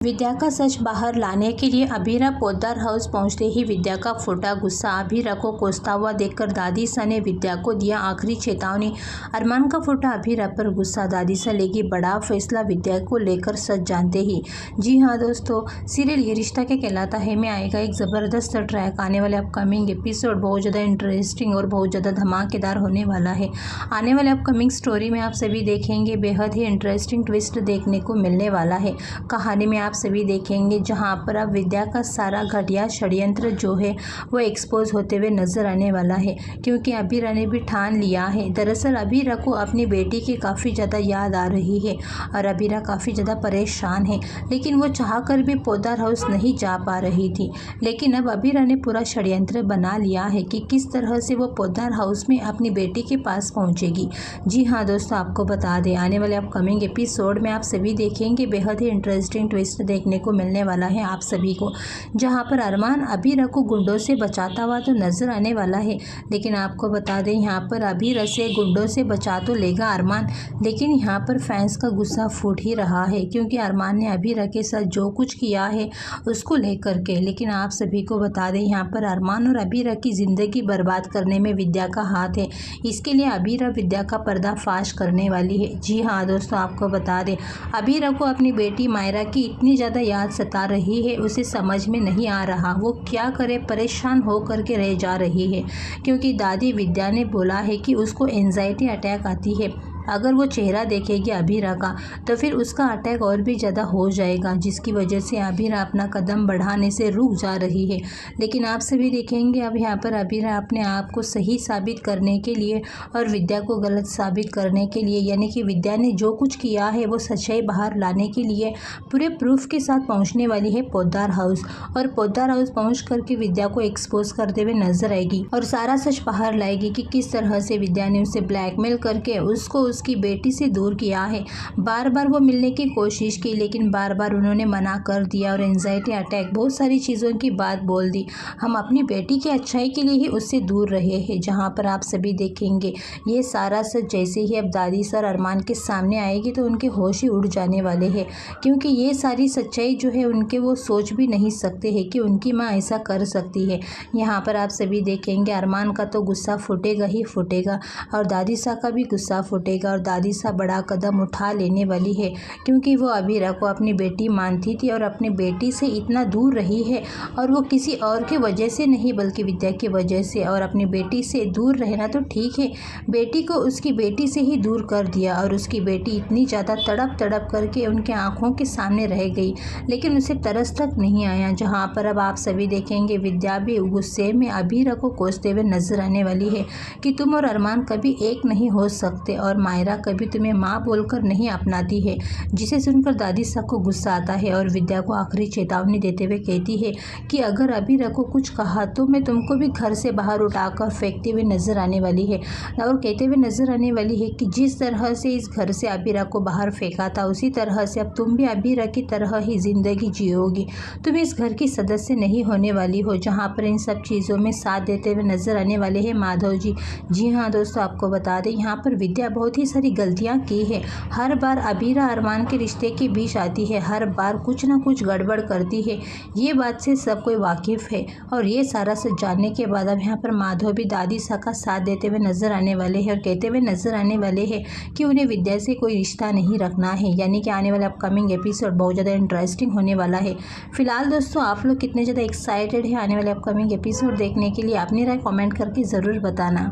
विद्या का सच बाहर लाने के लिए अभीरा पोद्दार हाउस पहुंचते ही विद्या का फूटा गुस्सा। अभीरा को कोसता हुआ देखकर दादी सा ने विद्या को दिया आखिरी चेतावनी। अरमान का फूटा अभीरा पर गुस्सा, दादी सा लेगी बड़ा फैसला विद्या को लेकर सच जानते ही। जी हाँ दोस्तों, सीरियल ये रिश्ता क्या कहलाता है में आएगा एक ज़बरदस्त ट्रैक। आने वाले अपकमिंग एपिसोड बहुत ज़्यादा इंटरेस्टिंग और बहुत ज़्यादा धमाकेदार होने वाला है। आने वाले अपकमिंग स्टोरी में आप सभी देखेंगे बेहद ही इंटरेस्टिंग ट्विस्ट देखने को मिलने वाला है। कहानी में आप सभी देखेंगे जहां पर अब विद्या का सारा घटिया षड्यंत्र जो है वो एक्सपोज होते हुए नजर आने वाला है, क्योंकि अभीरा ने भी ठान लिया है। दरअसल अभीरा को अपनी बेटी की काफ़ी ज़्यादा याद आ रही है और अभीरा काफ़ी ज़्यादा परेशान है, लेकिन वो चाहकर भी पोद्दार हाउस नहीं जा पा रही थी। लेकिन अब अभीरा ने पूरा षड्यंत्र बना लिया है कि किस तरह से वो पोद्दार हाउस में अपनी बेटी के पास पहुंचेगी। जी हाँ दोस्तों, आपको बता दें आने वाले अपकमिंग एपिसोड में आप सभी देखेंगे बेहद ही इंटरेस्टिंग ट्विस्ट देखने को मिलने वाला है आप सभी को, जहां पर अरमान अभीरा को गुंडों से बचाता हुआ तो नजर आने वाला है। लेकिन आपको बता दें यहाँ पर अभीरा से गुंडों से बचा तो लेगा अरमान, लेकिन यहाँ पर फैंस का गुस्सा फूट ही रहा है, क्योंकि अरमान ने अभीरा के साथ जो कुछ किया है उसको लेकर के। लेकिन आप सभी को बता दें यहाँ पर अरमान और अभीरा की ज़िंदगी बर्बाद करने में विद्या का हाथ है। इसके लिए अभीरा विद्या का पर्दाफाश करने वाली है। जी हाँ दोस्तों, आपको बता दें अभीरा को अपनी बेटी मायरा की इतनी ज़्यादा याद सता रही है, उसे समझ में नहीं आ रहा वो क्या करे, परेशान हो करके रह जा रही है, क्योंकि दादी विद्या ने बोला है कि उसको एंजाइटी अटैक आती है। अगर वो चेहरा देखेगी अभीरा का तो फिर उसका अटैक और भी ज़्यादा हो जाएगा, जिसकी वजह से अभीरा अपना कदम बढ़ाने से रुक जा रही है। लेकिन आप सभी देखेंगे अब यहाँ पर अभीरा अपने आप को सही साबित करने के लिए और विद्या को गलत साबित करने के लिए, यानी कि विद्या ने जो कुछ किया है वो सच्चाई बाहर लाने के लिए पूरे प्रूफ के साथ पहुँचने वाली है पोद्दार हाउस। और पोद्दार हाउस पहुँच करके विद्या को एक्सपोज करते हुए नजर आएगी और सारा सच बाहर लाएगी कि किस तरह से विद्या ने उसे ब्लैकमेल करके उसको उसकी बेटी से दूर किया है। बार बार वो मिलने की कोशिश की, लेकिन बार बार उन्होंने मना कर दिया और एंजाइटी अटैक बहुत सारी चीज़ों की बात बोल दी। हम अपनी बेटी की अच्छाई के लिए ही उससे दूर रहे हैं। जहां पर आप सभी देखेंगे ये सारा सच जैसे ही अब दादी सर अरमान के सामने आएगी तो उनके होश ही उड़ जाने वाले हैं, क्योंकि ये सारी सच्चाई जो है उनके वो सोच भी नहीं सकते हैं कि उनकी माँ ऐसा कर सकती है। यहाँ पर आप सभी देखेंगे अरमान का तो गुस्सा फूटेगा ही फूटेगा और दादी सा का भी गुस्सा फूटेगा और दादी सा बड़ा कदम उठा लेने वाली है, क्योंकि वो अभीरा को अपनी बेटी मानती थी और अपनी बेटी से इतना दूर रही है, और वो किसी और के वजह से नहीं बल्कि विद्या की वजह से। और अपनी बेटी से दूर रहना तो ठीक है, बेटी को उसकी बेटी से ही दूर कर दिया और उसकी बेटी इतनी ज़्यादा तड़प तड़प करके उनके आंखों के सामने रह गई, लेकिन उसे तरस तक नहीं आया। जहाँ पर अब आप सभी देखेंगे विद्या भी गुस्से में अभीरा को कोसते हुए नजर आने वाली है कि तुम और अरमान कभी एक नहीं हो सकते और मायरा कभी तुम्हें माँ बोलकर नहीं अपनाती है। जिसे सुनकर दादी साहब को गुस्सा आता है और विद्या को आखिरी चेतावनी देते हुए कहती है कि अगर अभीरा को कुछ कहा तो मैं तुमको भी घर से बाहर उठाकर फेंकते हुए नजर आने वाली है, और कहते हुए नजर आने वाली है कि जिस तरह से इस घर से अभीरा को बाहर फेंका था उसी तरह से अब तुम भी अभीरा की तरह ही जिंदगी जियोगी। तुम इस घर की सदस्य नहीं होने वाली हो। जहाँ पर इन सब चीज़ों में साथ देते हुए नजर आने वाले हैं माधव जी। जी हाँ दोस्तों, आपको बता दें यहाँ पर विद्या बहुत ही सारी गलतियाँ की है। हर बार अभीरा अरमान के रिश्ते के बीच आती है, हर बार कुछ ना कुछ गड़बड़ करती है, ये बात से सब कोई वाकिफ है। और ये सारा सच जानने के बाद अब यहाँ पर माधव भी दादी सा का साथ देते हुए नजर आने वाले हैं और कहते हुए नजर आने वाले हैं कि उन्हें विद्या से कोई रिश्ता नहीं रखना है। यानी कि आने वाले अपकमिंग एपिसोड बहुत ज़्यादा इंटरेस्टिंग होने वाला है। फिलहाल दोस्तों आप लोग कितने ज़्यादा एक्साइटेड हैं आने वाले अपकमिंग एपिसोड देखने के लिए? अपनी राय कमेंट करके ज़रूर बताना।